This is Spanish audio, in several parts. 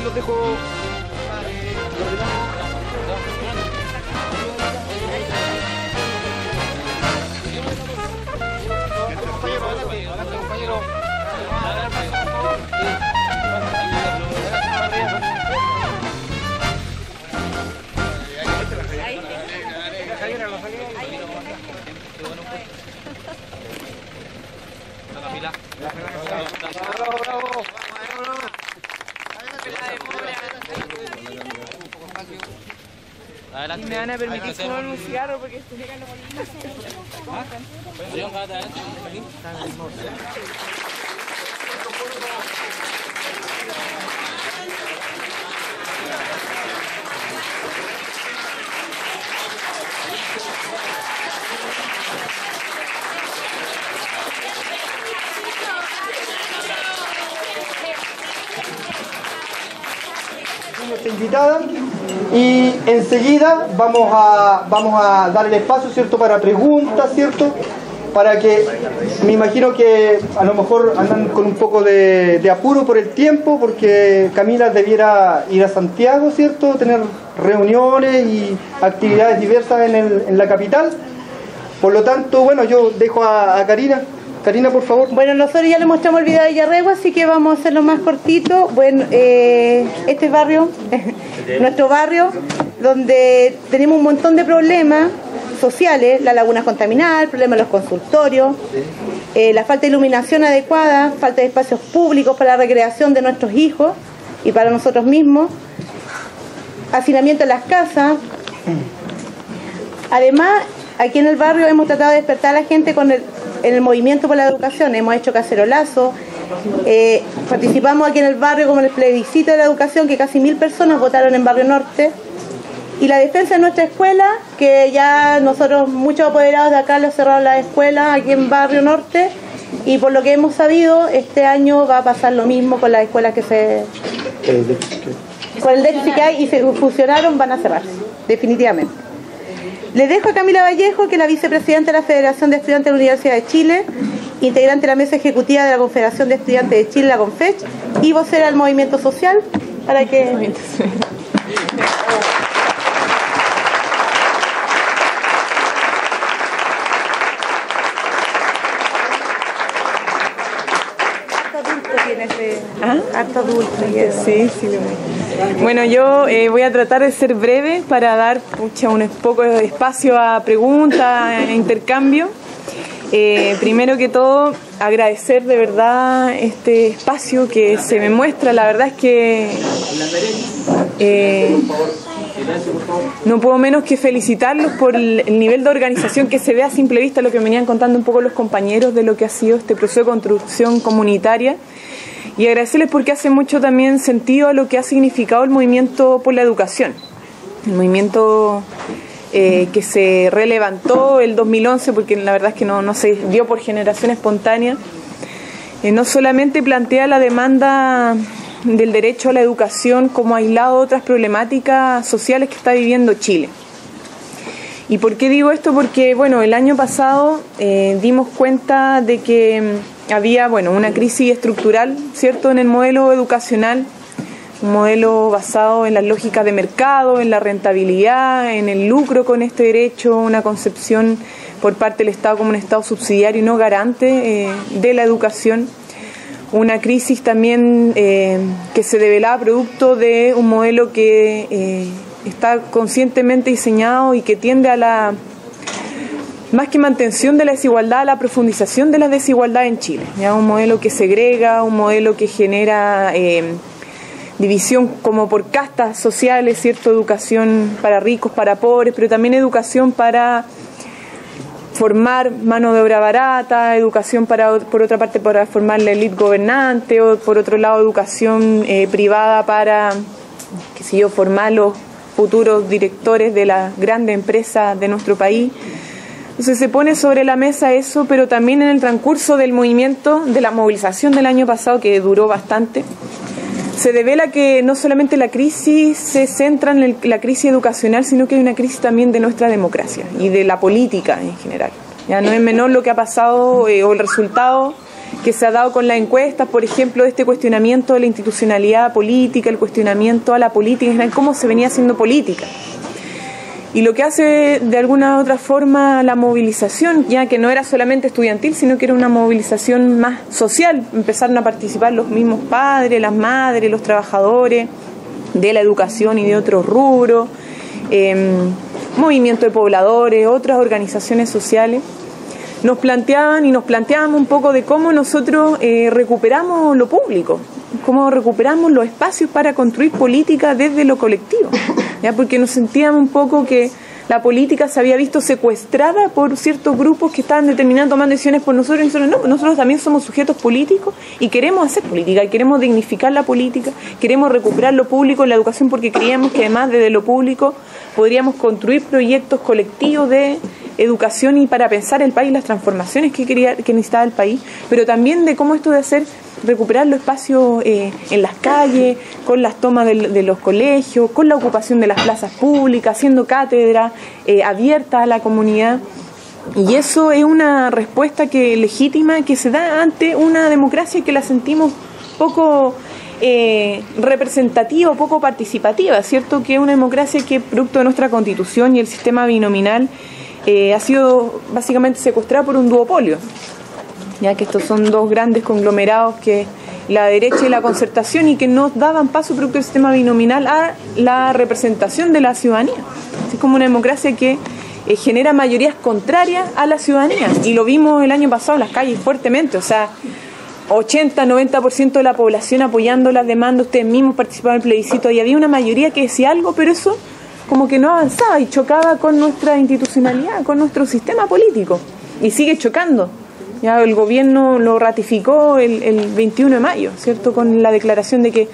los dejo. Compañero. Y me van a permitir fumar un cigarro porque estoy llegando con nuestra invitada y enseguida vamos a dar el espacio, ¿cierto?, para preguntas, ¿cierto?, para que, me imagino que a lo mejor andan con un poco de apuro por el tiempo, porque Camila debiera ir a Santiago, ¿cierto?, tener reuniones y actividades diversas en la capital. Por lo tanto, bueno, yo dejo a Karina. Karina, por favor. Bueno, nosotros ya le mostramos el video de Yarregua, así que vamos a hacerlo más cortito. Bueno, este barrio, nuestro barrio, donde tenemos un montón de problemas sociales, la laguna contaminada, el problema de los consultorios, la falta de iluminación adecuada, falta de espacios públicos para la recreación de nuestros hijos y para nosotros mismos, hacinamiento en las casas. Además, aquí en el barrio hemos tratado de despertar a la gente en el movimiento por la educación. Hemos hecho cacerolazo, participamos aquí en el barrio como en el plebiscito de la educación, que casi 1000 personas votaron en Barrio Norte, y la defensa de nuestra escuela, que ya nosotros, muchos apoderados de acá, los cerraron la escuela aquí en Barrio Norte, y por lo que hemos sabido, este año va a pasar lo mismo con las escuelas que con el déficit que hay y se fusionaron, van a cerrarse, definitivamente. Les dejo a Camila Vallejo, que es la vicepresidenta de la Federación de Estudiantes de la Universidad de Chile, integrante de la mesa ejecutiva de la Confederación de Estudiantes de Chile, la CONFECH, y vocera del movimiento social, para que... Harto adulto. Sí, sí. Bueno, yo voy a tratar de ser breve para dar un poco de espacio a preguntas, a intercambio. Primero que todo, agradecer de verdad este espacio que se me muestra. La verdad es que no puedo menos que felicitarlos por el nivel de organización que se ve a simple vista, lo que me venían contando un poco los compañeros de lo que ha sido este proceso de construcción comunitaria. Y agradecerles porque hace mucho también sentido a lo que ha significado el movimiento por la educación. El movimiento que se relevantó el 2011, porque la verdad es que no se dio por generación espontánea. No solamente plantea la demanda del derecho a la educación como aislado de otras problemáticas sociales que está viviendo Chile. ¿Y por qué digo esto? Porque, bueno, el año pasado dimos cuenta de que había, bueno, una crisis estructural, ¿cierto?, en el modelo educacional, un modelo basado en las lógicas de mercado, en la rentabilidad, en el lucro con este derecho, una concepción por parte del Estado como un Estado subsidiario y no garante de la educación. Una crisis también que se develaba producto de un modelo que está conscientemente diseñado y que tiende a la, más que mantención de la desigualdad, a la profundización de la desigualdad en Chile. ¿Ya? Un modelo que segrega, un modelo que genera división como por castas sociales, ¿cierto? Educación para ricos, para pobres, pero también educación para formar mano de obra barata, educación por otra parte para formar la élite gobernante, o por otro lado educación privada para, qué sé yo, formar los futuros directores de las grandes empresas de nuestro país. Entonces se pone sobre la mesa eso, pero también en el transcurso del movimiento, de la movilización del año pasado, que duró bastante, se devela que no solamente la crisis se centra en la crisis educacional, sino que hay una crisis también de nuestra democracia y de la política en general. Ya no es menor lo que ha pasado o el resultado que se ha dado con las encuestas, por ejemplo, este cuestionamiento de la institucionalidad política, el cuestionamiento a la política, en cómo se venía haciendo política. Y lo que hace de alguna u otra forma la movilización, ya que no era solamente estudiantil, sino que era una movilización más social, empezaron a participar los mismos padres, las madres, los trabajadores de la educación y de otros rubros, movimiento de pobladores, otras organizaciones sociales. Nos planteábamos un poco de cómo nosotros recuperamos lo público, cómo recuperamos los espacios para construir política desde lo colectivo, ¿ya? Porque nos sentíamos un poco que la política se había visto secuestrada por ciertos grupos que estaban determinando, tomando decisiones por nosotros, y nosotros también somos sujetos políticos y queremos hacer política, y queremos dignificar la política, queremos recuperar lo público en la educación, porque creíamos que además desde lo público podríamos construir proyectos colectivos de educación y para pensar el país, las transformaciones que necesitaba el país, pero también de cómo esto de recuperar los espacios en las calles, con las tomas de los colegios, con la ocupación de las plazas públicas, haciendo cátedras abiertas a la comunidad. Y eso es una respuesta legítima que se da ante una democracia que la sentimos poco representativa, poco participativa, ¿cierto? Que es una democracia que, producto de nuestra Constitución y el sistema binominal, ha sido básicamente secuestrada por un duopolio, ya que estos son dos grandes conglomerados, que la derecha y la concertación, y que no daban paso, producto del sistema binominal, a la representación de la ciudadanía. Es como una democracia que genera mayorías contrarias a la ciudadanía, y lo vimos el año pasado en las calles fuertemente, o sea, 80-90% de la población apoyando las demandas, ustedes mismos participaban en el plebiscito, y había una mayoría que decía algo, pero eso como que no avanzaba y chocaba con nuestra institucionalidad, con nuestro sistema político, y sigue chocando. Ya el gobierno lo ratificó el 21 de mayo, ¿cierto? Con la declaración de que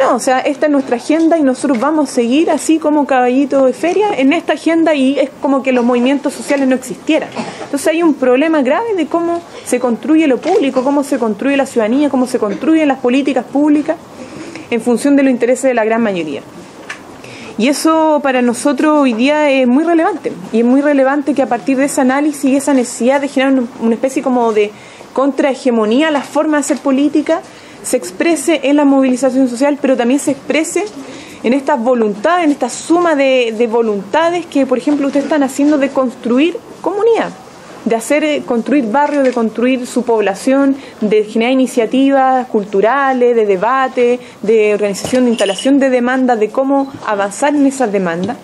no, o sea, esta es nuestra agenda y nosotros vamos a seguir así como caballito de feria en esta agenda, y es como que los movimientos sociales no existieran. Entonces hay un problema grave de cómo se construye lo público, cómo se construye la ciudadanía, cómo se construyen las políticas públicas en función de los intereses de la gran mayoría. Y eso para nosotros hoy día es muy relevante, y es muy relevante que a partir de ese análisis y esa necesidad de generar una especie como de contrahegemonía a la forma de hacer política, se exprese en la movilización social, pero también se exprese en estas voluntades, en esta suma de voluntades que, por ejemplo, ustedes están haciendo de construir comunidad, de construir barrios, de construir su población, de generar iniciativas culturales, de debate, de organización, de instalación de demandas, de cómo avanzar en esas demandas.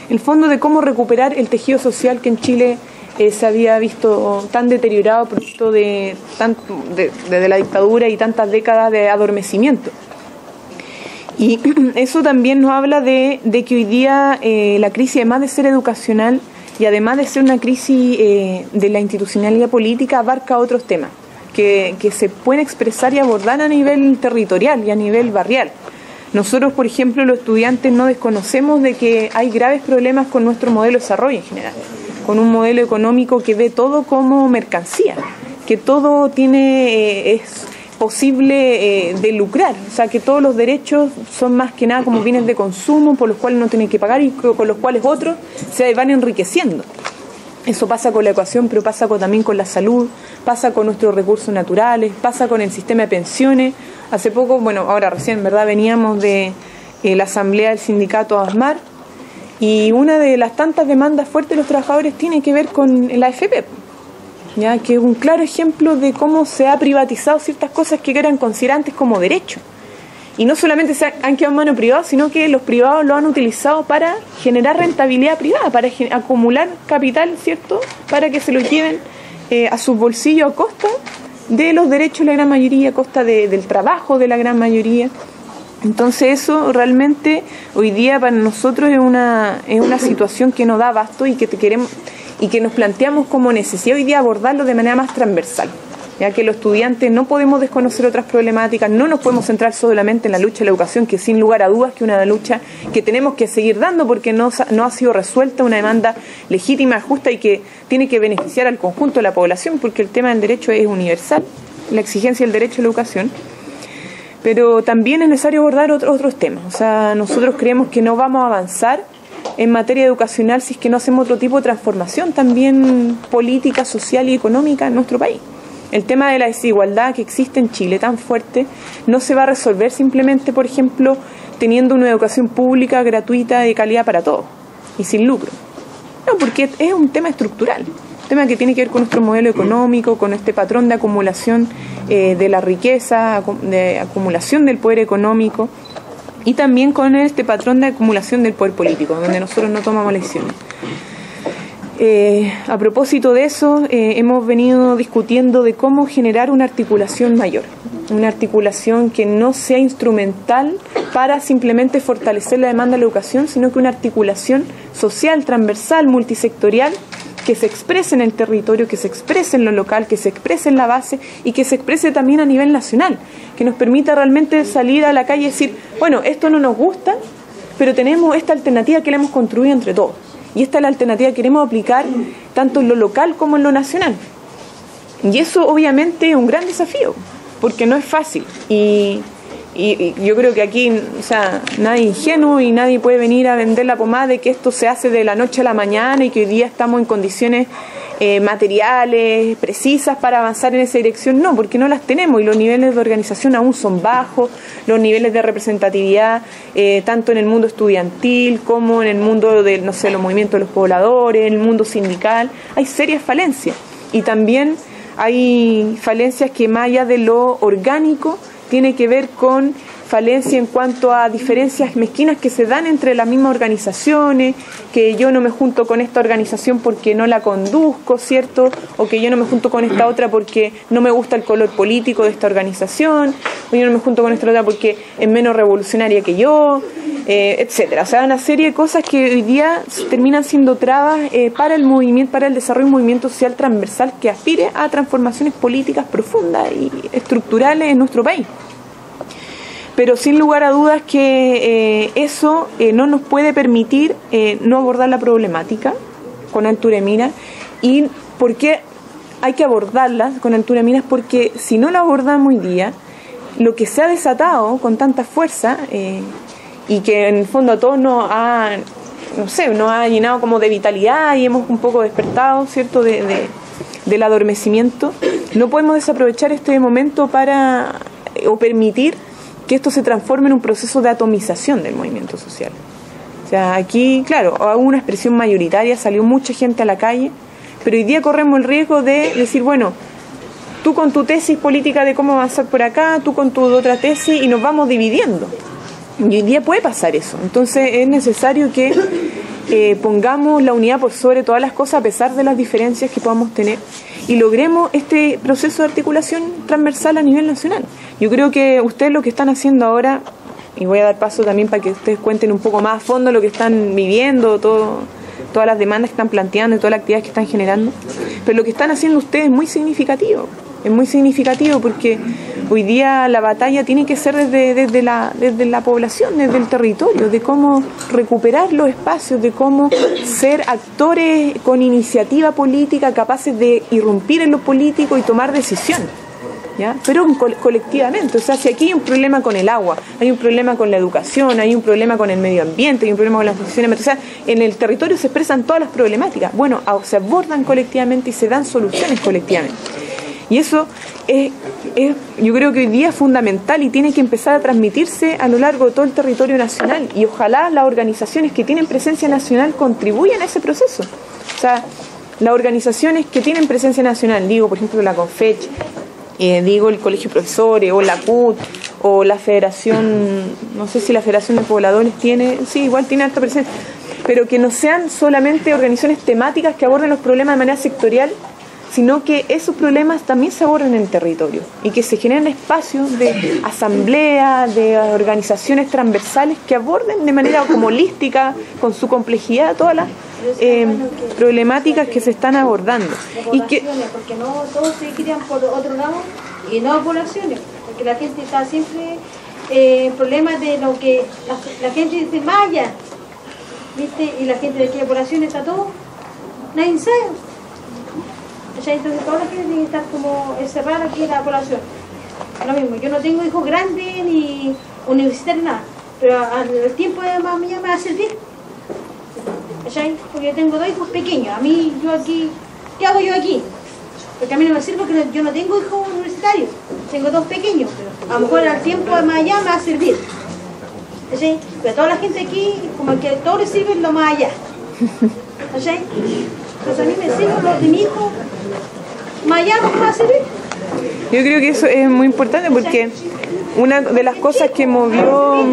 El fondo de cómo recuperar el tejido social que en Chile se había visto tan deteriorado producto desde la dictadura y tantas décadas de adormecimiento. Y eso también nos habla de que hoy día la crisis, además de ser educacional y además de ser una crisis de la institucionalidad política, abarca otros temas que se pueden expresar y abordar a nivel territorial y a nivel barrial. Nosotros, por ejemplo, los estudiantes no desconocemos de que hay graves problemas con nuestro modelo de desarrollo en general, con un modelo económico que ve todo como mercancía, que todo es posible de lucrar, o sea, que todos los derechos son más que nada como bienes de consumo por los cuales uno tiene que pagar y con los cuales otros se van enriqueciendo. Eso pasa con la educación, pero pasa también con la salud, pasa con nuestros recursos naturales, pasa con el sistema de pensiones. Hace poco, ahora recién, ¿verdad?, veníamos de la asamblea del sindicato ASMAR, y una de las tantas demandas fuertes de los trabajadores tiene que ver con la AFP, ya que es un claro ejemplo de cómo se ha privatizado ciertas cosas que eran consideradas como derechos. Y no solamente se han quedado en manos privadas, sino que los privados lo han utilizado para generar rentabilidad privada, para acumular capital, ¿cierto?, para que se lo lleven a sus bolsillos a costa de los derechos de la gran mayoría, a costa del trabajo de la gran mayoría. Entonces eso realmente hoy día para nosotros es una situación que nos da abasto y que nos planteamos como necesidad hoy día abordarlo de manera más transversal, ya que los estudiantes no podemos desconocer otras problemáticas, no nos podemos centrar solamente en la lucha de la educación, que sin lugar a dudas que es una lucha que tenemos que seguir dando porque no ha sido resuelta, una demanda legítima, justa y que tiene que beneficiar al conjunto de la población, porque el tema del derecho es universal, la exigencia del derecho a la educación. Pero también es necesario abordar otros temas. O sea, nosotros creemos que no vamos a avanzar en materia educacional si es que no hacemos otro tipo de transformación también política, social y económica en nuestro país. El tema de la desigualdad que existe en Chile tan fuerte no se va a resolver simplemente, por ejemplo, teniendo una educación pública, gratuita, de calidad para todos y sin lucro. No, porque es un tema estructural, un tema que tiene que ver con nuestro modelo económico, con este patrón de acumulación de la riqueza, de acumulación del poder económico y también con este patrón de acumulación del poder político, donde nosotros no tomamos lecciones. A propósito de eso, hemos venido discutiendo de cómo generar una articulación mayor, una articulación que no sea instrumental para simplemente fortalecer la demanda de la educación, sino que una articulación social, transversal, multisectorial, que se exprese en el territorio, que se exprese en lo local, que se exprese en la base y que se exprese también a nivel nacional, que nos permita realmente salir a la calle y decir, bueno, esto no nos gusta, pero tenemos esta alternativa que la hemos construido entre todos. Y esta es la alternativa que queremos aplicar tanto en lo local como en lo nacional. Y eso obviamente es un gran desafío, porque no es fácil. Y yo creo que aquí, o sea, nadie es ingenuo y nadie puede venir a vender la pomada de que esto se hace de la noche a la mañana y que hoy día estamos en condiciones materiales precisas para avanzar en esa dirección. No, porque no las tenemos y los niveles de organización aún son bajos, los niveles de representatividad tanto en el mundo estudiantil como en el mundo de, no sé, los movimientos de los pobladores, en el mundo sindical, hay serias falencias. Y también hay falencias que más allá de lo orgánico tiene que ver con falencia en cuanto a diferencias mezquinas que se dan entre las mismas organizaciones, que yo no me junto con esta organización porque no la conduzco, ¿cierto? O que yo no me junto con esta otra porque no me gusta el color político de esta organización, o yo no me junto con esta otra porque es menos revolucionaria que yo, etcétera. O sea, una serie de cosas que hoy día terminan siendo trabas para el movimiento, para el desarrollo de un movimiento social transversal que aspire a transformaciones políticas profundas y estructurales en nuestro país. Pero sin lugar a dudas que eso no nos puede permitir no abordar la problemática con altura de miras. ¿Y por qué hay que abordarla con altura de miras? Porque si no la abordamos hoy día, lo que se ha desatado con tanta fuerza y que en el fondo a todos nos ha llenado como de vitalidad y hemos un poco despertado, ¿cierto?, del adormecimiento, no podemos desaprovechar este momento para o permitir que esto se transforme en un proceso de atomización del movimiento social. O sea, aquí, claro, hubo una expresión mayoritaria, salió mucha gente a la calle, pero hoy día corremos el riesgo de decir, bueno, tú con tu tesis política de cómo avanzar por acá, tú con tu otra tesis, y nos vamos dividiendo. Y hoy día puede pasar eso. Entonces es necesario que pongamos la unidad por sobre todas las cosas, a pesar de las diferencias que podamos tener, y logremos este proceso de articulación transversal a nivel nacional. Yo creo que ustedes lo que están haciendo ahora, y voy a dar paso también para que ustedes cuenten un poco más a fondo lo que están viviendo, todas las demandas que están planteando y todas las actividades que están generando, pero lo que están haciendo ustedes es muy significativo. Es muy significativo porque hoy día la batalla tiene que ser desde la población, desde el territorio, de cómo recuperar los espacios, de cómo ser actores con iniciativa política capaces de irrumpir en lo político y tomar decisiones, ¿ya? Pero colectivamente. O sea, si aquí hay un problema con el agua, hay un problema con la educación, hay un problema con el medio ambiente, hay un problema con las decisiones, o sea, en el territorio se expresan todas las problemáticas. Bueno, se abordan colectivamente y se dan soluciones colectivamente. Y eso yo creo que hoy día es fundamental y tiene que empezar a transmitirse a lo largo de todo el territorio nacional. Y ojalá las organizaciones que tienen presencia nacional contribuyan a ese proceso. O sea, las organizaciones que tienen presencia nacional, digo, por ejemplo, la CONFECH, digo, el Colegio de Profesores, o la CUT, o la Federación, no sé si la Federación de Pobladores tiene, sí, igual tiene alta presencia, pero que no sean solamente organizaciones temáticas que aborden los problemas de manera sectorial, sino que esos problemas también se abordan en el territorio y que se generen espacios de asamblea, de organizaciones transversales que aborden de manera como holística, con su complejidad, todas las problemáticas que se están abordando. Y que, porque no todos se crian por otro lado y no poblaciones, porque la gente está siempre en problemas de lo que la gente dice, vaya, ¿viste? Y la gente de aquella población está todo, nadie sabe. Entonces toda la gente tiene que estar como encerrada aquí en la población. Lo mismo, yo no tengo hijos grandes ni universitarios, nada, pero al tiempo de mamá mía me va a servir. Porque yo tengo 2 hijos pequeños. A mí, yo aquí, ¿qué hago yo aquí? porque a mí no me sirve porque yo no tengo hijos universitarios, tengo 2 pequeños, a lo mejor al tiempo más allá me va a servir. ¿Sí? Pero toda la gente aquí, como que todo le sirve lo más allá. ¿Sí? Entonces a mí me sirve lo de mi hijo, más allá no me va a servir. Yo creo que eso es muy importante porque una de las cosas que movió...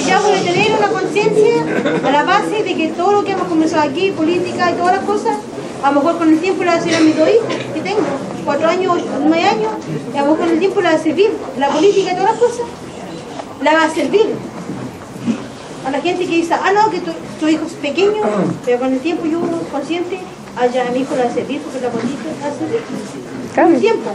Ya voy a tener una conciencia a la base de que todo lo que hemos comenzado aquí, política y todas las cosas, a lo mejor con el tiempo le va a servir a mis 2 hijos que tengo, 4 años, 9 años, y a lo mejor con el tiempo le va a servir la política y todas las cosas, la va a servir. A la gente que dice, no, que tu hijo es pequeño, pero con el tiempo yo consciente, allá a mi hijo le va a servir porque la política le va a servir. Claro. Con el tiempo.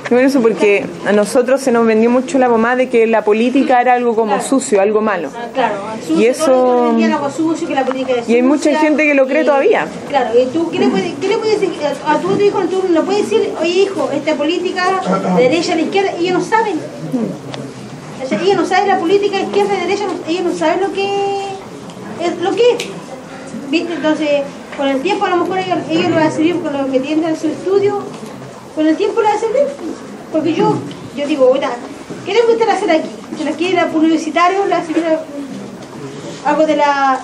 Bueno, eso porque a nosotros se nos vendió mucho la mamá de que la política era algo como sucio, algo malo. Claro, sucio, y eso algo sucio, que la política es sucia, y hay mucha gente que lo cree todavía. Claro, y tú, ¿qué le puedes decir a tu hijo? Tú no puedes decir, oye hijo, esta política de derecha a la izquierda, ellos no saben. O sea, ellos no saben la política de izquierda y derecha, ellos no saben lo que es. ¿Viste? Entonces, con el tiempo a lo mejor ellos les va a servir con lo que tienen en su estudio. Con el tiempo le va a servir, porque yo digo, mira, ¿qué le gusta hacer aquí? ¿Se la quiere ir a universitario? ¿Le va a servir algo de la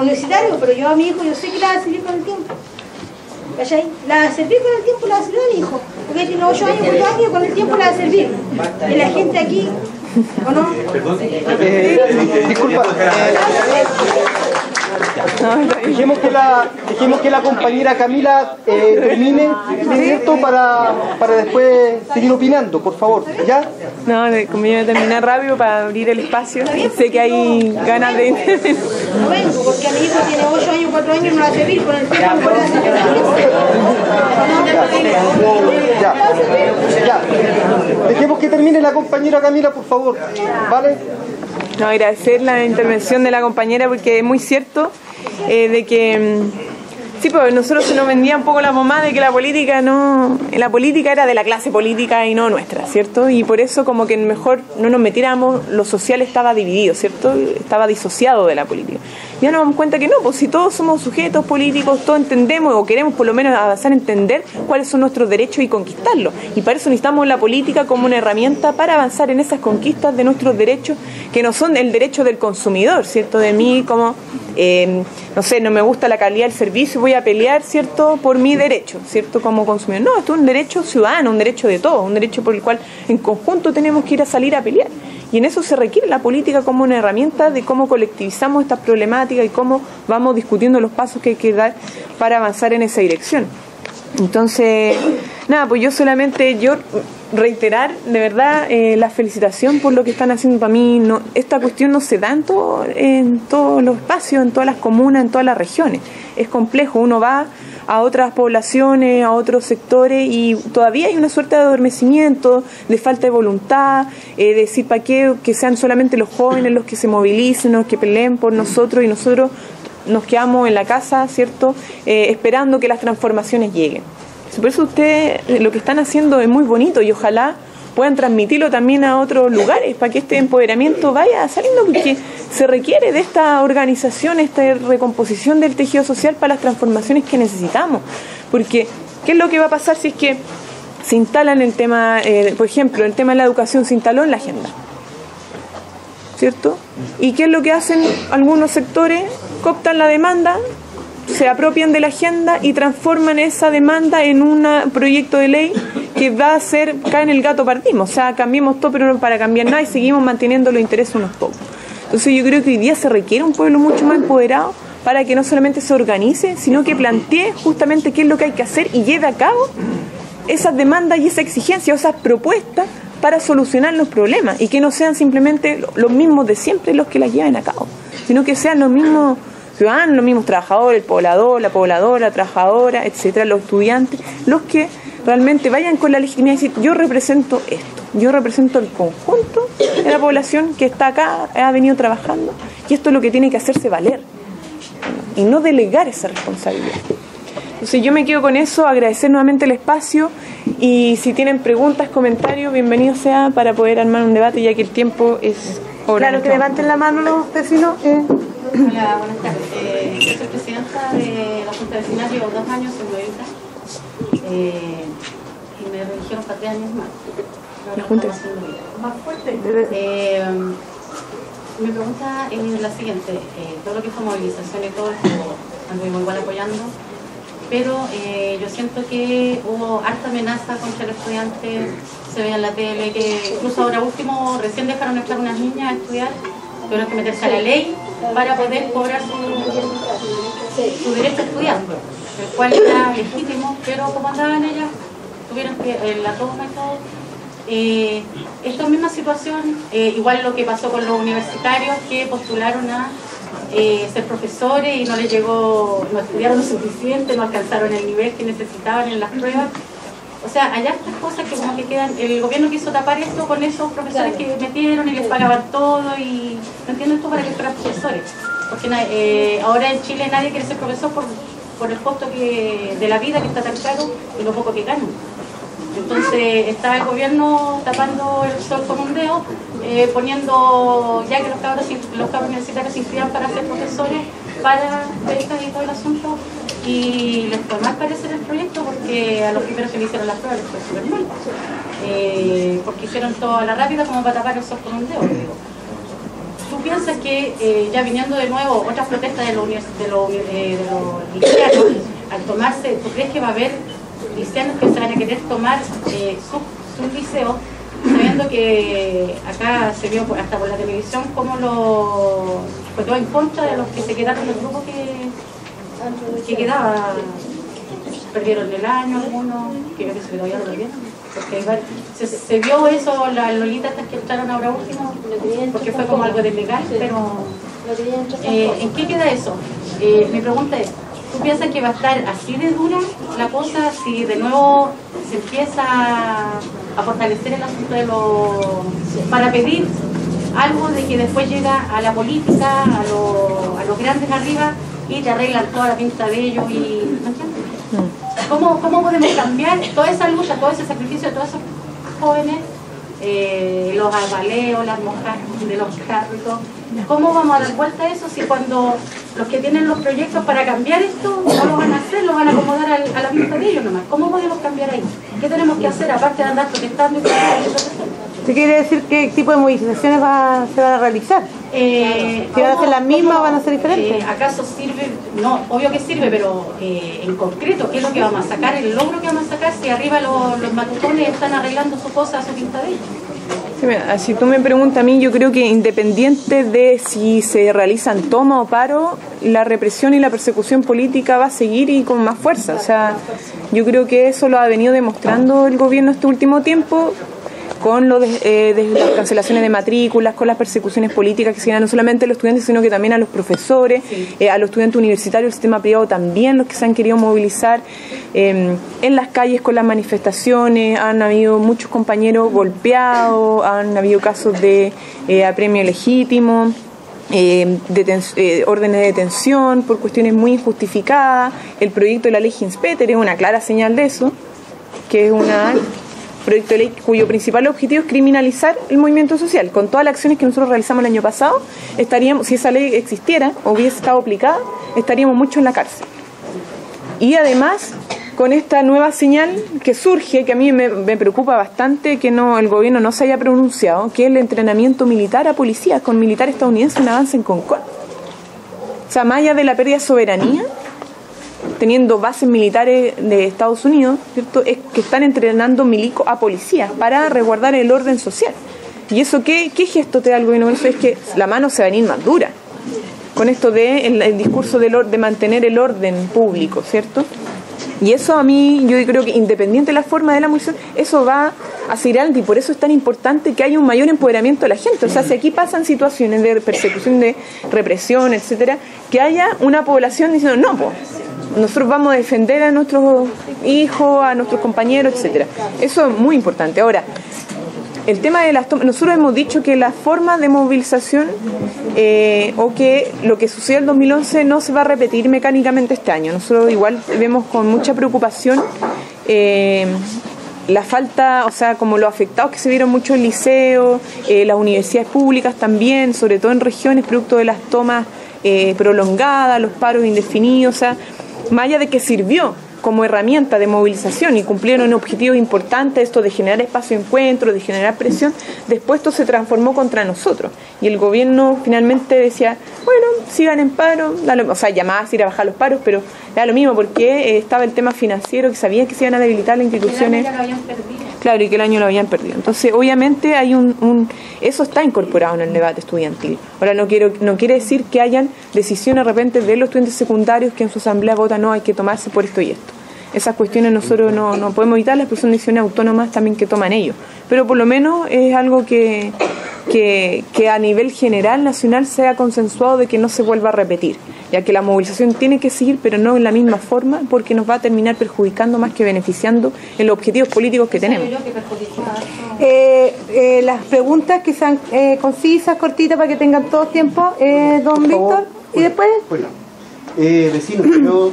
universitario? Pero yo a mi hijo, yo sé que le va a servir con el tiempo. ¿Cachai? Le va a servir con el tiempo, le va a servir a mi hijo. Porque tiene 8 años, 4 años, con el tiempo le va a servir. Y la gente aquí, ¿o no? Disculpa. Dejemos que la compañera Camila termine, ¿cierto? Para después seguir opinando, por favor. ¿Ya? No, como yo voy a terminar rápido para abrir el espacio. Sé que hay ganas de... No vengo, porque a mi hijo tiene 8 años, 4 años, no va a servir. Con el tiempo no va a servir. Ya. Dejemos que termine la compañera Camila, por favor. ¿Vale? No, agradecer la intervención de la compañera porque es muy cierto de que sí, pues nosotros se nos vendía un poco la mamá de que la política era de la clase política y no nuestra, ¿cierto? Y por eso como que mejor no nos metiéramos, lo social estaba dividido, ¿cierto? Estaba disociado de la política. Ya nos damos cuenta que no, pues si todos somos sujetos políticos, todos entendemos o queremos por lo menos avanzar a entender cuáles son nuestros derechos y conquistarlos. Y para eso necesitamos la política como una herramienta para avanzar en esas conquistas de nuestros derechos, que no son el derecho del consumidor, ¿cierto? De mí como, no sé, no me gusta la calidad del servicio, voy a pelear, ¿cierto?, por mi derecho, ¿cierto?, como consumidor. No, esto es un derecho ciudadano, un derecho de todos, un derecho por el cual en conjunto tenemos que ir a salir a pelear. Y en eso se requiere la política como una herramienta de cómo colectivizamos estas problemáticas y cómo vamos discutiendo los pasos que hay que dar para avanzar en esa dirección. Entonces, nada, pues yo reiterar de verdad la felicitación por lo que están haciendo. Para mí esta cuestión no se da en todos los espacios, en todas las comunas, en todas las regiones. Es complejo, uno va a otras poblaciones, a otros sectores y todavía hay una suerte de adormecimiento, de falta de voluntad, de decir para qué, que sean solamente los jóvenes los que se movilicen, los que peleen por nosotros y nosotros nos quedamos en la casa, ¿cierto?, esperando que las transformaciones lleguen. Por eso ustedes lo que están haciendo es muy bonito y ojalá puedan transmitirlo también a otros lugares para que este empoderamiento vaya saliendo, porque se requiere de esta organización, esta recomposición del tejido social para las transformaciones que necesitamos. Porque, ¿qué es lo que va a pasar si es que se instalan el tema, por ejemplo, el tema de la educación se instaló en la agenda? ¿Cierto? ¿Y qué es lo que hacen algunos sectores? Cooptan la demanda, se apropian de la agenda y transforman esa demanda en un proyecto de ley que va a ser, cae en el gato pardismo, o sea, cambiemos todo pero no para cambiar nada y seguimos manteniendo los intereses unos pocos. Entonces yo creo que hoy día se requiere un pueblo mucho más empoderado para que no solamente se organice, sino que plantee justamente qué es lo que hay que hacer y lleve a cabo esas demandas y esa exigencia, esas propuestas para solucionar los problemas y que no sean simplemente los mismos de siempre los que las lleven a cabo, sino que sean los mismos ciudadanos, los mismos trabajadores, el poblador, la pobladora, la trabajadora, etcétera, los estudiantes, los que realmente vayan con la legitimidad y decir, yo represento esto, yo represento el conjunto de la población que está acá, ha venido trabajando, y esto es lo que tiene que hacerse valer, y no delegar esa responsabilidad. Entonces yo me quedo con eso, agradecer nuevamente el espacio, y si tienen preguntas, comentarios, bienvenido sea para poder armar un debate, ya que el tiempo es hora. Claro, que levanten la mano los vecinos. Hola, buenas tardes. Yo soy presidenta de la Junta Vecinal, llevo 2 años en Huelva. y me religieron para 3 años más. Más fuerte. Mi pregunta es la siguiente. Todo lo que fue movilización y todo esto, anduvimos igual apoyando, pero yo siento que hubo harta amenaza contra el estudiante, se veía en la tele, que incluso ahora último recién dejaron entrar unas niñas a estudiar, tuvieron que meterse a la ley para poder cobrar su derecho a estudiar, el cual era legítimo, pero como andaban ellas, tuvieron que la toma y todo. Esta misma situación, igual lo que pasó con los universitarios que postularon a ser profesores y no les llegó, no estudiaron lo suficiente, no alcanzaron el nivel que necesitaban en las pruebas. O sea, hay estas cosas que como que quedan, el gobierno quiso tapar esto con esos profesores que metieron y les pagaban todo y no entiendo esto para que fueran profesores. Porque ahora en Chile nadie quiere ser profesor por el costo de la vida que está tan caro y lo poco que ganan. Entonces está el gobierno tapando el sol con un dedo, poniendo, ya que los cabros universitarios se inscriban para ser profesores, para becas y todo el asunto, y les fue mal parecer el proyecto porque a los primeros que le hicieron las pruebas les fue súper mal, porque hicieron todo a la rápida como para tapar el sol con un dedo. ¿Tú piensas que ya viniendo de nuevo otras protestas de los liceanos, al tomarse, ¿tú crees que va a haber liceanos que se van a querer tomar su liceo, sabiendo que acá se vio hasta por la televisión cómo fue todo en contra de los que se quedaron, los grupos que quedaban, perdieron el año algunos, que creo que se todavía lo perdieron, porque se vio eso, las lolitas estas que entraron ahora último, porque fue como algo de legal, pero ¿en qué queda eso? Mi pregunta es, ¿tú piensas que va a estar así de dura la cosa si de nuevo se empieza a fortalecer el asunto para pedir algo de que después llega a la política, a los grandes arriba y te arreglan toda la pinta de ellos y ¿no entiendes? ¿Cómo podemos cambiar toda esa lucha, todo ese sacrificio de todos esos jóvenes, los arbaleos, las monjas de los carros? ¿Cómo vamos a dar vuelta a eso si cuando los que tienen los proyectos para cambiar esto no lo van a hacer, lo van a acomodar a la vista de ellos nomás? ¿Cómo podemos cambiar ahí? ¿Qué tenemos que hacer aparte de andar protestando y protestando? ¿Usted quiere decir qué tipo de movilizaciones se van a realizar? ¿Si van a ser las mismas o van a ser diferentes? ¿Acaso sirve? No, obvio que sirve, pero en concreto, ¿qué es lo que vamos a sacar? ¿El logro que vamos a sacar si arriba los matutones están arreglando su cosa a su pinta de ellos? Sí, mira, si tú me preguntas a mí, yo creo que independiente de si se realizan toma o paro, la represión y la persecución política va a seguir y con más fuerza. O sea, yo creo que eso lo ha venido demostrando el gobierno este último tiempo, con desde las cancelaciones de matrículas, con las persecuciones políticas que se dan no solamente a los estudiantes, sino que también a los profesores, a los estudiantes universitarios, el sistema privado también, los que se han querido movilizar en las calles con las manifestaciones. Han habido muchos compañeros golpeados, han habido casos de apremio legítimo, órdenes de detención por cuestiones muy injustificadas. El proyecto de la ley Ginspeter es una clara señal de eso, que es una proyecto de ley cuyo principal objetivo es criminalizar el movimiento social. Con todas las acciones que nosotros realizamos el año pasado, estaríamos, si esa ley existiera o hubiese estado aplicada, estaríamos mucho en la cárcel. Y además, con esta nueva señal que surge, que a mí me preocupa bastante que el gobierno no se haya pronunciado, que es el entrenamiento militar a policías con militares estadounidenses, un avance en Concord. O sea, más allá de la pérdida de soberanía, teniendo bases militares de Estados Unidos, ¿cierto?, es que están entrenando milicos a policías para resguardar el orden social. ¿Y eso qué gesto te da el gobierno? Eso es que la mano se va a venir más dura con esto de el discurso de mantener el orden público, ¿cierto? Y eso a mí, yo creo que independiente de la forma de la munición, eso va a seguir adelante, y por eso es tan importante que haya un mayor empoderamiento de la gente. O sea, si aquí pasan situaciones de persecución, de represión, etcétera, que haya una población diciendo, no, pues, nosotros vamos a defender a nuestros hijos, a nuestros compañeros, etcétera. Eso es muy importante. Ahora, el tema de las tomas, nosotros hemos dicho que la forma de movilización o que lo que sucedió en 2011 no se va a repetir mecánicamente este año. Nosotros igual vemos con mucha preocupación la falta, o sea, como los afectados que se vieron mucho en liceos, las universidades públicas también, sobre todo en regiones, producto de las tomas prolongadas, los paros indefinidos. O sea, más allá de que sirvió como herramienta de movilización y cumplieron un objetivo importante, esto de generar espacio de encuentro, de generar presión. Después esto se transformó contra nosotros y el gobierno finalmente decía, bueno, sigan en paro, o sea, llamaba a ir a bajar los paros, pero era lo mismo porque estaba el tema financiero, que sabían que se iban a debilitar las instituciones. Ya lo habían perdido. Claro, y que el año lo habían perdido. Entonces, obviamente hay eso está incorporado en el debate estudiantil. Ahora, no quiere decir que hayan decisiones de repente de los estudiantes secundarios que en su asamblea votan, no, hay que tomarse por esto y esto. Esas cuestiones nosotros no podemos evitarlas, pero son decisiones autónomas también que toman ellos. Pero por lo menos es algo que a nivel general, nacional, sea consensuado de que no se vuelva a repetir, ya que la movilización tiene que seguir, pero no en la misma forma, porque nos va a terminar perjudicando más que beneficiando en los objetivos políticos que tenemos. Las preguntas que sean concisas, cortitas, para que tengan todo tiempo, don Víctor, y después... Bueno, vecinos, yo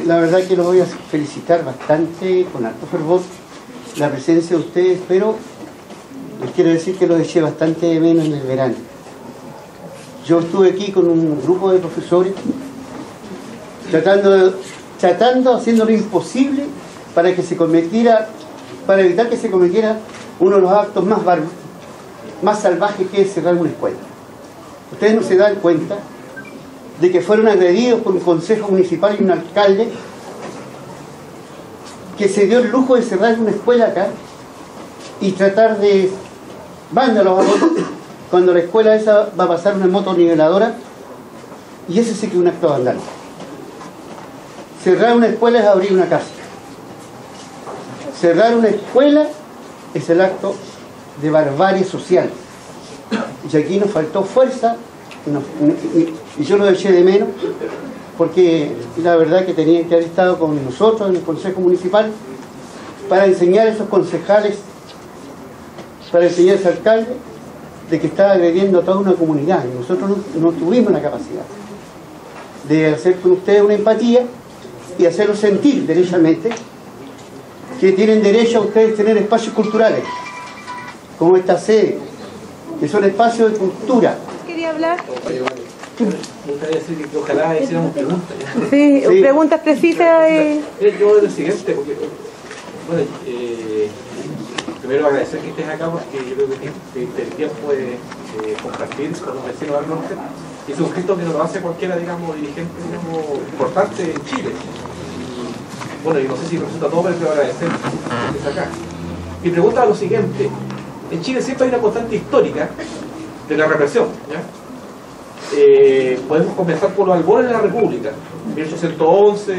la verdad que los voy a felicitar bastante, con harto fervor, la presencia de ustedes, pero les quiero decir que los eché bastante de menos en el verano. Yo estuve aquí con un grupo de profesores haciendo lo imposible para evitar que se cometiera uno de los actos más salvajes, que es cerrar una escuela. Ustedes no se dan cuenta de que fueron agredidos por un consejo municipal y un alcalde que se dio el lujo de cerrar una escuela acá y tratar de vándalos a moto, cuando la escuela esa va a pasar una moto niveladora, y ese sí que es un acto vandal. Cerrar una escuela es abrir una casa. Cerrar una escuela es el acto de barbarie social. Y aquí nos faltó fuerza, y yo lo eché de menos, porque la verdad que tenían que haber estado con nosotros en el Consejo Municipal para enseñar a esos concejales, para enseñar a ese alcalde de que estaba agrediendo a toda una comunidad. Y nosotros no tuvimos la capacidad de hacer con ustedes una empatía y hacerlos sentir derechamente que tienen derecho a ustedes tener espacios culturales, como esta sede, que son espacios de cultura. ¿Quería hablar? Me gustaría decir que ojalá hiciéramos preguntas. Sí, preguntas precisas. Yo lo siguiente, porque, bueno, primero agradecer que estés acá, porque yo creo que el tiempo de compartir con los vecinos del norte, y es un gesto que no lo hace cualquiera, digamos, dirigente, digamos, importante en Chile. Y, bueno, y no sé si resulta todo, pero quiero agradecer que estés acá. Mi pregunta es lo siguiente: en Chile siempre hay una constante histórica de la represión, ¿ya? Podemos comenzar por los albores de la República. En 1811,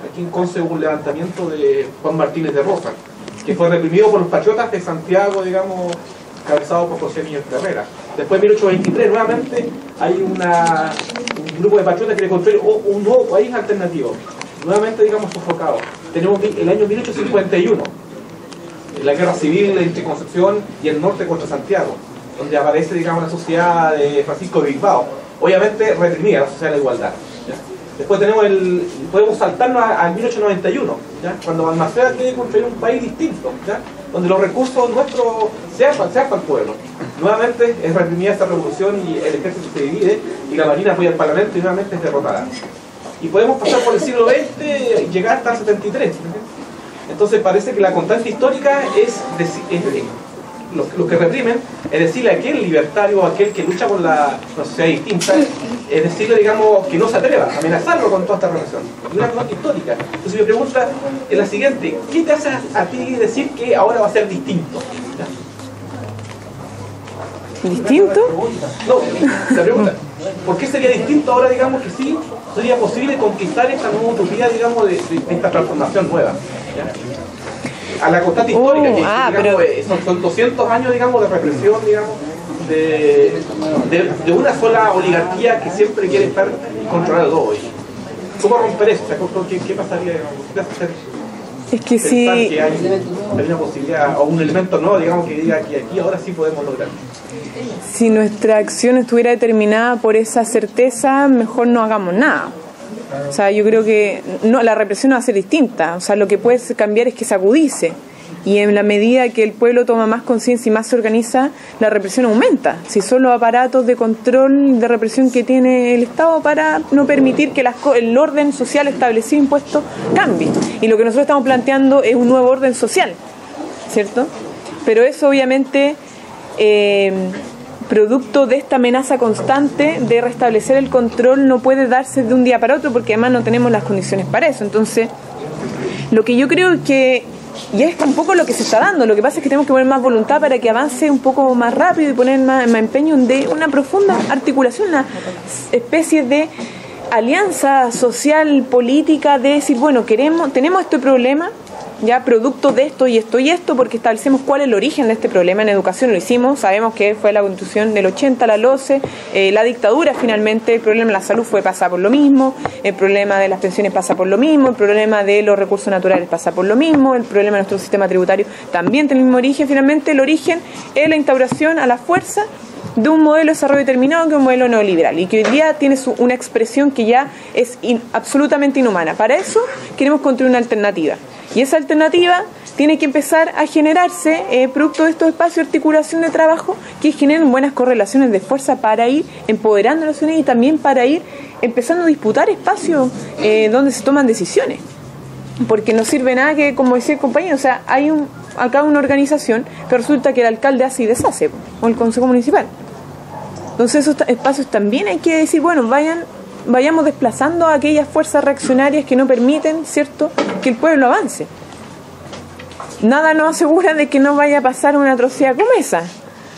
aquí en Conce hubo un levantamiento de Juan Martínez de Rosa, que fue reprimido por los patriotas de Santiago, digamos, cabezado por José Niño Herrera. Después, en 1823, nuevamente hay un grupo de patriotas que le construyen un nuevo país alternativo, nuevamente, digamos, sofocado. Tenemos el año 1851, la guerra civil entre Concepción y el norte contra Santiago, donde aparece, digamos, la sociedad de Francisco de Bilbao, obviamente reprimida, la sociedad de la igualdad, ¿ya? Después podemos saltarnos al 1891, ¿ya? Cuando Balmaceda quiere construir un país distinto, ¿ya? Donde los recursos nuestros se hacen al pueblo. Nuevamente es reprimida esta revolución y el ejército se divide y la marina apoya al parlamento y nuevamente es derrotada. Y podemos pasar por el siglo XX y llegar hasta el 73. Entonces parece que la constante histórica es los que reprimen, es decirle a aquel libertario, a aquel que lucha por una sociedad distinta, es decirle, digamos, que no se atreva a amenazarlo con toda esta represión. Es una constante histórica. Entonces mi pregunta es la siguiente: ¿qué te hace a ti decir que ahora va a ser distinto? ¿Ya? ¿Distinto? No, la pregunta: ¿por qué sería distinto ahora, digamos, que sí sería posible conquistar esta nueva utopía, digamos, de esta transformación nueva? ¿Ya? A la constante histórica, que digamos, son 200 años, digamos, de represión, digamos, de una sola oligarquía que siempre quiere estar controlando todo. ¿Cómo romper eso? O sea, ¿qué pasaría? ¿Qué te hace hacer? Es que sí. Que hay una posibilidad o un elemento nuevo, digamos, que diga que aquí ahora sí podemos lograr. Si nuestra acción estuviera determinada por esa certeza, mejor no hagamos nada. O sea, yo creo que la represión no va a ser distinta. O sea, lo que puede cambiar es que se agudice. Y en la medida que el pueblo toma más conciencia y más se organiza, la represión aumenta. Si son los aparatos de control, de represión que tiene el Estado para no permitir que el orden social establecido, impuesto, cambie. Y lo que nosotros estamos planteando es un nuevo orden social, ¿cierto? Pero eso obviamente, producto de esta amenaza constante de restablecer el control, no puede darse de un día para otro, porque además no tenemos las condiciones para eso. Entonces, lo que yo creo que, y es un poco lo que se está dando, lo que pasa es que tenemos que poner más voluntad para que avance un poco más rápido y poner más empeño de una profunda articulación, una especie de alianza social, política, de decir, bueno, tenemos este problema, ya producto de esto y esto y esto, porque establecemos cuál es el origen de este problema. En educación lo hicimos, sabemos que fue la Constitución del 80, la LOCE, la dictadura finalmente, el problema de la salud pasa por lo mismo, el problema de las pensiones pasa por lo mismo, el problema de los recursos naturales pasa por lo mismo, el problema de nuestro sistema tributario también tiene el mismo origen. Finalmente el origen es la instauración a la fuerza de un modelo de desarrollo determinado, que es un modelo neoliberal, y que hoy día tiene una expresión que ya es absolutamente inhumana. Para eso queremos construir una alternativa. Y esa alternativa tiene que empezar a generarse producto de estos espacios de articulación de trabajo que generen buenas correlaciones de fuerza para ir empoderando a la ciudadanía y también para ir empezando a disputar espacios donde se toman decisiones. Porque no sirve nada que, como decía el compañero, o sea, hay acá una organización, pero resulta que el alcalde hace y deshace, o el consejo municipal. Entonces esos espacios también hay que decir, bueno, vayamos desplazando a aquellas fuerzas reaccionarias que no permiten, ¿cierto?, que el pueblo avance. Nada nos asegura de que no vaya a pasar una atrocidad como esa.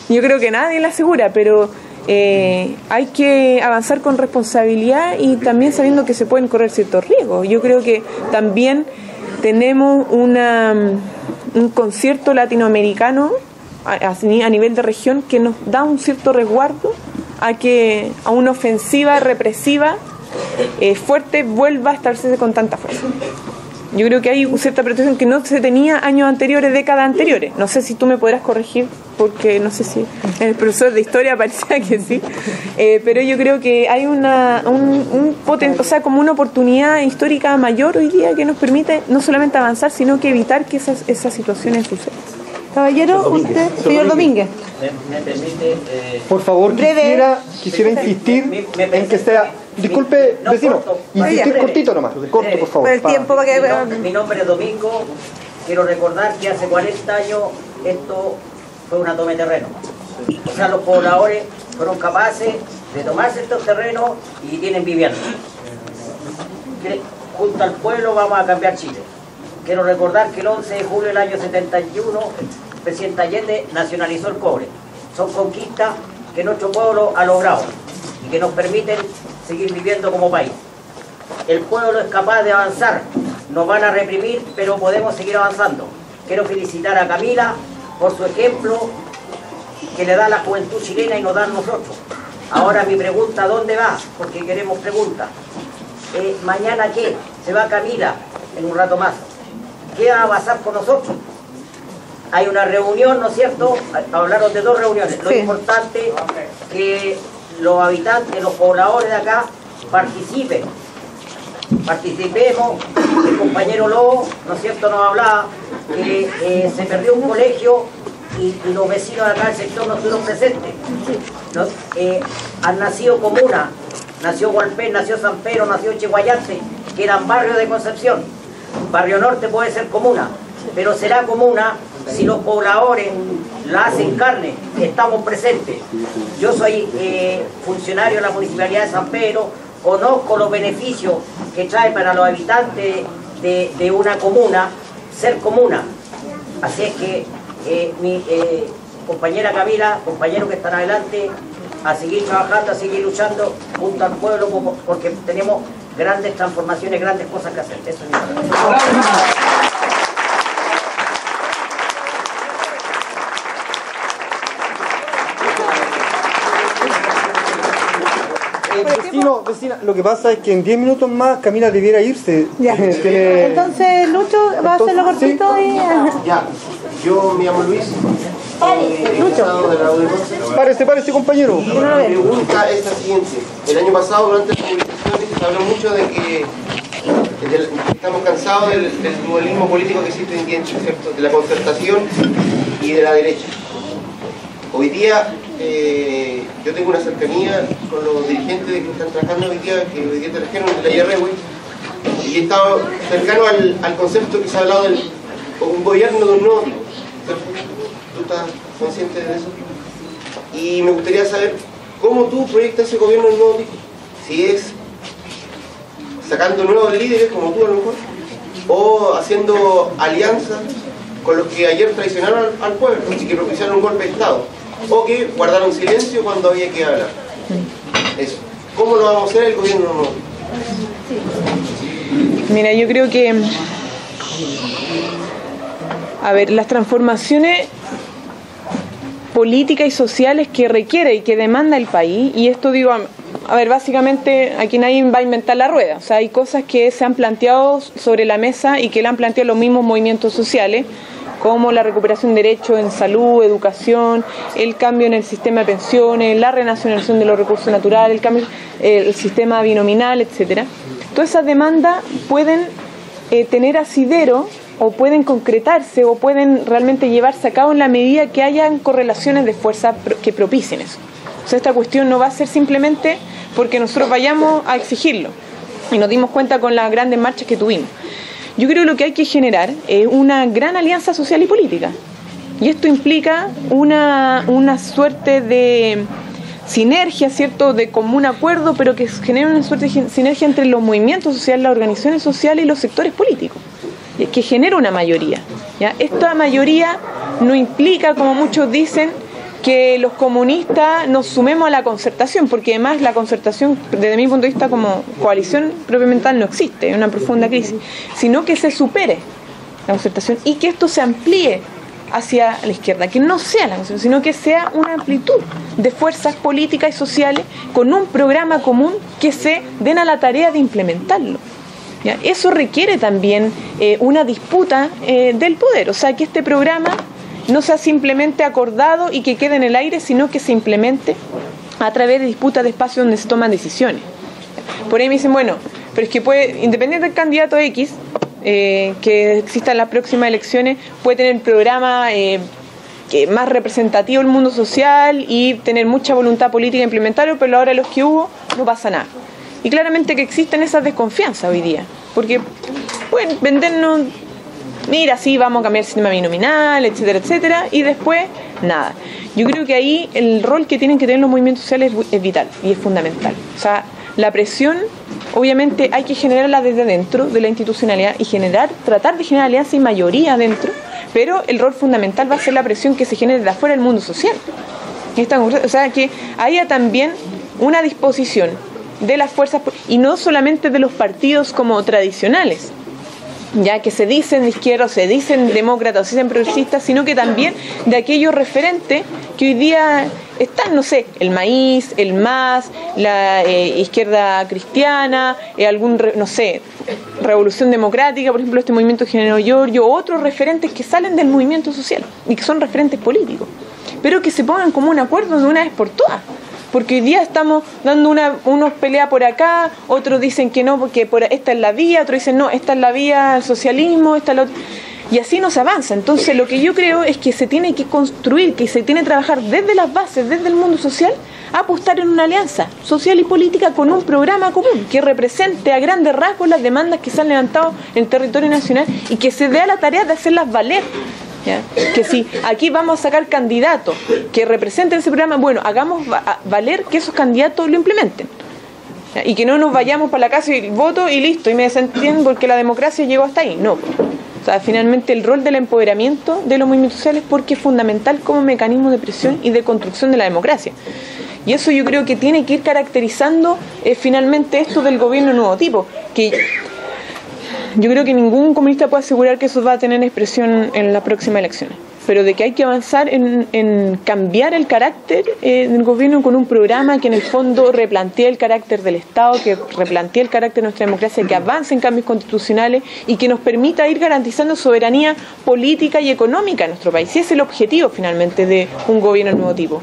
Yo creo que nadie la asegura, pero hay que avanzar con responsabilidad y también sabiendo que se pueden correr ciertos riesgos. Yo creo que también tenemos un concierto latinoamericano a nivel de región que nos da un cierto resguardo a una ofensiva represiva fuerte vuelva a establecerse con tanta fuerza. Yo creo que hay cierta protección que no se tenía años anteriores, décadas anteriores. No sé si tú me podrás corregir, porque no sé si el profesor de historia parecía que sí, pero yo creo que hay o sea, como una oportunidad histórica mayor hoy día que nos permite no solamente avanzar, sino que evitar que esas situaciones sucedan. Caballero, usted, señor Domínguez. Me permite... Por favor, quisiera insistir en que sea... Disculpe, vecino, insistir cortito nomás, corto, por favor. El tiempo para que... Mi nombre es Domingo. Quiero recordar que hace 40 años esto fue una toma de terreno. O sea, los pobladores fueron capaces de tomarse estos terrenos y tienen vivienda. Junto al pueblo vamos a cambiar Chile. Quiero recordar que el 11 de julio del año 71, el presidente Allende nacionalizó el cobre. Son conquistas que nuestro pueblo ha logrado y que nos permiten seguir viviendo como país. El pueblo es capaz de avanzar, nos van a reprimir, pero podemos seguir avanzando. Quiero felicitar a Camila por su ejemplo que le da la juventud chilena y nos dan nosotros. Ahora mi pregunta, ¿dónde va? Porque queremos preguntas. ¿Mañana qué? Se va Camila en un rato más. ¿Qué va a pasar con nosotros? Hay una reunión, ¿no es cierto? Hablaron de 2 reuniones. Lo importante es que los habitantes, los pobladores de acá participemos. El compañero Lobo, ¿no es cierto?, nos hablaba que se perdió un colegio y los vecinos de acá del sector no estuvieron presentes. Han nacido comunas, nació Hualpén, nació San Pedro, nació Cheguayante, que eran barrios de Concepción. Barrio Norte puede ser comuna, pero será comuna si los pobladores la hacen carne, estamos presentes. Yo soy funcionario de la Municipalidad de San Pedro, conozco los beneficios que trae para los habitantes de una comuna ser comuna. Así es que mi compañera Camila, compañeros que están adelante, a seguir trabajando, a seguir luchando junto al pueblo, porque tenemos grandes transformaciones, grandes cosas que hacer. Eso es mi vecina, lo que pasa es que en 10 minutos más Camila debiera irse. Ya. Entonces, Lucho, va a hacerlo cortito ¿sí? y... Ya, yo me llamo Luis. Párese, compañero. La pregunta es la siguiente. El año pasado, durante las movilizaciones, se habló mucho de que estamos cansados del dualismo político que existe en Diente, ¿cierto? De la concertación y de la derecha. Hoy día yo tengo una cercanía con los dirigentes que están trabajando hoy día, que hoy día trajeron de la IRW, y he estado cercano al concepto que se ha hablado de un gobierno de un nuevo tipo. ¿Tú estás consciente de eso? Y me gustaría saber cómo tú proyectas ese gobierno de un nuevo tipo. Si es sacando nuevos líderes como tú a lo mejor, o haciendo alianzas con los que ayer traicionaron al pueblo y que propiciaron un golpe de Estado, o que guardaron silencio cuando había que hablar. Eso. ¿Cómo lo vamos a hacer el gobierno nuevo? Mira, yo creo que, a ver, las transformaciones políticas y sociales que requiere y que demanda el país, y esto digo, a ver, básicamente aquí nadie va a inventar la rueda, o sea, hay cosas que se han planteado sobre la mesa y que le han planteado los mismos movimientos sociales, como la recuperación de derechos en salud, educación, el cambio en el sistema de pensiones, la renacionalización de los recursos naturales, el cambio el sistema binominal, etcétera. Todas esas demandas pueden tener asidero o pueden concretarse o pueden realmente llevarse a cabo en la medida que hayan correlaciones de fuerza que propicien eso. O sea, esta cuestión no va a ser simplemente porque nosotros vayamos a exigirlo, y nos dimos cuenta con las grandes marchas que tuvimos. Yo creo que lo que hay que generar es una gran alianza social y política, y esto implica una suerte de sinergia, ¿cierto?, de común acuerdo, pero que genere una suerte de sinergia entre los movimientos sociales, las organizaciones sociales y los sectores políticos, que genere una mayoría, ¿ya? Esta mayoría no implica, como muchos dicen, que los comunistas nos sumemos a la concertación, porque además la concertación, desde mi punto de vista como coalición propiamente tal, no existe, es una profunda crisis, sino que se supere la concertación y que esto se amplíe hacia la izquierda, que no sea la concertación, sino que sea una amplitud de fuerzas políticas y sociales con un programa común que se den a la tarea de implementarlo. ¿Ya? Eso requiere también una disputa del poder, o sea, que este programa no sea simplemente acordado y que quede en el aire, sino que se implemente a través de disputas de espacios donde se toman decisiones. Por ahí me dicen, bueno, pero es que puede, independiente del candidato X que exista en las próximas elecciones, puede tener programa que más representativo del mundo social y tener mucha voluntad política de implementarlo, pero ahora los que hubo no pasa nada. Y claramente que existen esas desconfianzas hoy día, porque pueden vendernos, mira, sí, vamos a cambiar el sistema binominal, etcétera, etcétera, y después, nada. Yo creo que ahí el rol que tienen que tener los movimientos sociales es vital y es fundamental. O sea, la presión, obviamente, hay que generarla desde dentro de la institucionalidad y tratar de generar alianzas y mayoría dentro, pero el rol fundamental va a ser la presión que se genere desde afuera del mundo social. O sea, que haya también una disposición de las fuerzas, y no solamente de los partidos como tradicionales, ya que se dicen de izquierda o se dicen demócratas o se dicen progresistas, sino que también de aquellos referentes que hoy día están, no sé, el MAIS, el MAS, la izquierda cristiana, no sé, Revolución Democrática, por ejemplo, este movimiento que generó Giorgio, otros referentes que salen del movimiento social y que son referentes políticos, pero que se pongan como un acuerdo de una vez por todas. Porque hoy día estamos dando unos peleas por acá, otros dicen que no, porque esta es la vía, otros dicen no, esta es la vía al socialismo, esta es la otra, y así no se avanza. Entonces lo que yo creo es que se tiene que construir, que se tiene que trabajar desde las bases, desde el mundo social, apostar en una alianza social y política con un programa común que represente a grandes rasgos las demandas que se han levantado en el territorio nacional y que se dé a la tarea de hacerlas valer. ¿Ya? Que si aquí vamos a sacar candidatos que representen ese programa, bueno, hagamos valer que esos candidatos lo implementen. ¿Ya? Y que no nos vayamos para la casa y voto y listo, y me desentiendo porque la democracia llegó hasta ahí. No. O sea, finalmente el rol del empoderamiento de los movimientos sociales porque es fundamental como mecanismo de presión y de construcción de la democracia. Y eso yo creo que tiene que ir caracterizando finalmente esto del gobierno nuevo tipo, que yo creo que ningún comunista puede asegurar que eso va a tener expresión en las próximas elecciones, pero de que hay que avanzar en cambiar el carácter del gobierno con un programa que en el fondo replantee el carácter del Estado, que replantee el carácter de nuestra democracia, que avance en cambios constitucionales y que nos permita ir garantizando soberanía política y económica en nuestro país. Y ese es el objetivo finalmente de un gobierno de nuevo tipo.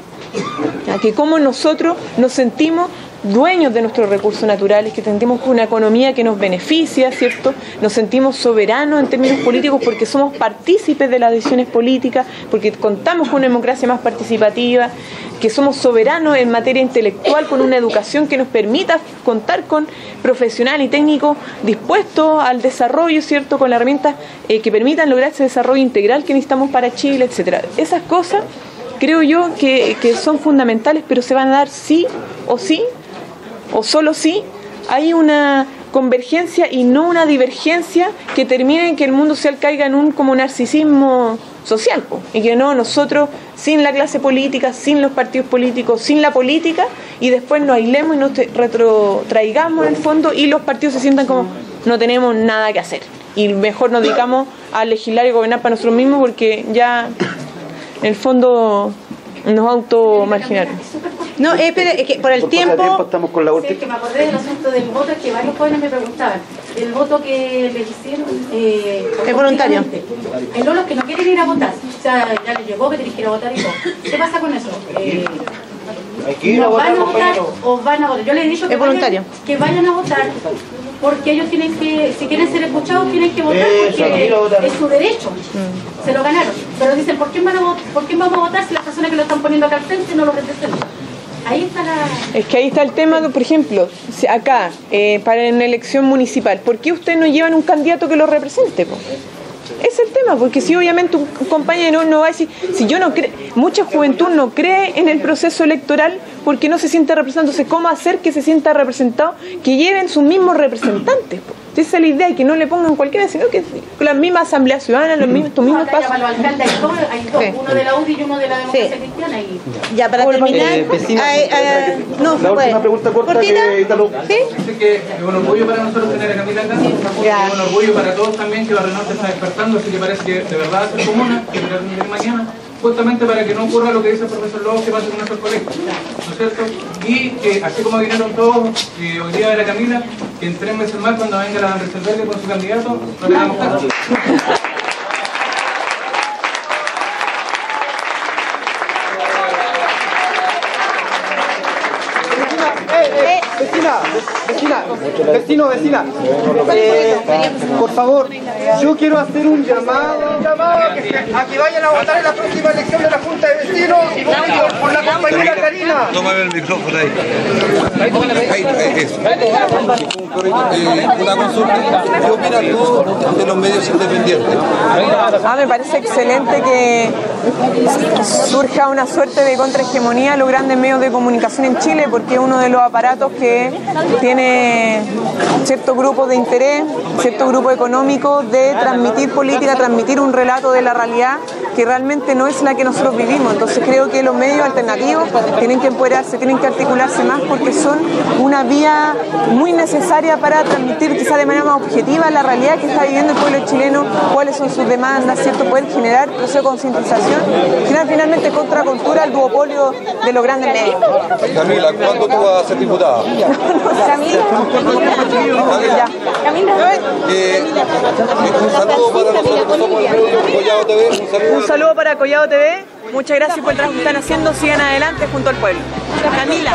Que como nosotros nos sentimos dueños de nuestros recursos naturales, que tenemos una economía que nos beneficia, ¿cierto? Nos sentimos soberanos en términos políticos porque somos partícipes de las decisiones políticas, porque contamos con una democracia más participativa, que somos soberanos en materia intelectual, con una educación que nos permita contar con profesionales y técnicos dispuestos al desarrollo, ¿cierto? Con las herramientas que permitan lograr ese desarrollo integral que necesitamos para Chile, etcétera. Esas cosas creo yo que son fundamentales, pero se van a dar sí, o solo sí, hay una convergencia y no una divergencia que termine en que el mundo social caiga en un como narcisismo social, y que no, nosotros sin la clase política, sin los partidos políticos, sin la política, y después nos aislemos y nos retrotraigamos en el fondo y los partidos se sientan como no tenemos nada que hacer y mejor nos dedicamos a legislar y gobernar para nosotros mismos porque ya en el fondo nos automarginaron. No, espere, es que por el tiempo estamos con la última. Sí, que me acordé del asunto del voto, es que varios jóvenes me preguntaban. El voto que le hicieron es voluntario. En los que no quieren ir a votar, o sea, ya les llegó que tienen que ir a votar y todo. ¿Qué pasa con eso? Hay que ir a votar, ¿van a votar o van a votar? Yo les he dicho que, que vayan a votar porque ellos tienen que, si quieren ser escuchados, tienen que votar porque es su derecho. Se lo ganaron. Pero dicen, ¿por qué vamos a votar si las personas que lo están poniendo acá al frente no lo representan? Ahí está Es que ahí está el tema, por ejemplo, acá, para una elección municipal, ¿por qué ustedes no llevan un candidato que lo represente? Ese es el tema, porque si obviamente un compañero no va a decir, si yo no creo, mucha juventud no cree en el proceso electoral porque no se siente representado, entonces ¿cómo hacer que se sienta representado? Que lleven sus mismos representantes. Esa es la idea, y que no le pongan cualquiera, sino que con la misma asamblea ciudadana, los mismos pasos. Para los alcaldes hay dos, uno de la UDI y uno de la democracia cristiana. Y... Ya, para terminar, no, la última pregunta corta que Italo. ¿Sí? Dice que es un orgullo para nosotros tener a Camila acá, es un orgullo para todos también que Barrio Norte está despertando, así que parece que de verdad va a ser comuna, que va a mañana, justamente para que no ocurra lo que dice el profesor Lobos que pasa con nuestros colegios, ¿no es cierto? Y que así como vinieron todos hoy día de la Camila, que en 3 meses más cuando venga la Van Rieselberghe con su candidato, no le damos caso. Vecina, por favor, yo quiero hacer un llamado a que vayan a votar en la próxima elección de la Junta de Vecinos y voten por la compañera Karina. Tómame el micrófono ahí. Una consulta. ¿Qué opinas tú de los medios independientes? Me parece excelente que surja una suerte de contrahegemonía a los grandes medios de comunicación en Chile, porque es uno de los aparatos que tiene cierto grupo de interés, cierto grupo económico de transmitir política, transmitir un relato de la realidad que realmente no es la que nosotros vivimos. Entonces creo que los medios alternativos tienen que empoderarse, tienen que articularse más porque son una vía muy necesaria para transmitir quizá de manera más objetiva la realidad que está viviendo el pueblo chileno, cuáles son sus demandas, ¿cierto? Poder generar proceso de concientización, generar finalmente contracultura al duopolio de los grandes medios. Camila, ¿cuándo tú vas a ser diputada? Camila. Un saludo para nosotros que somos el medio Collado TV. Un saludo para Collado TV. Muchas gracias por el trabajo que están haciendo. Sigan adelante junto al pueblo. Camila.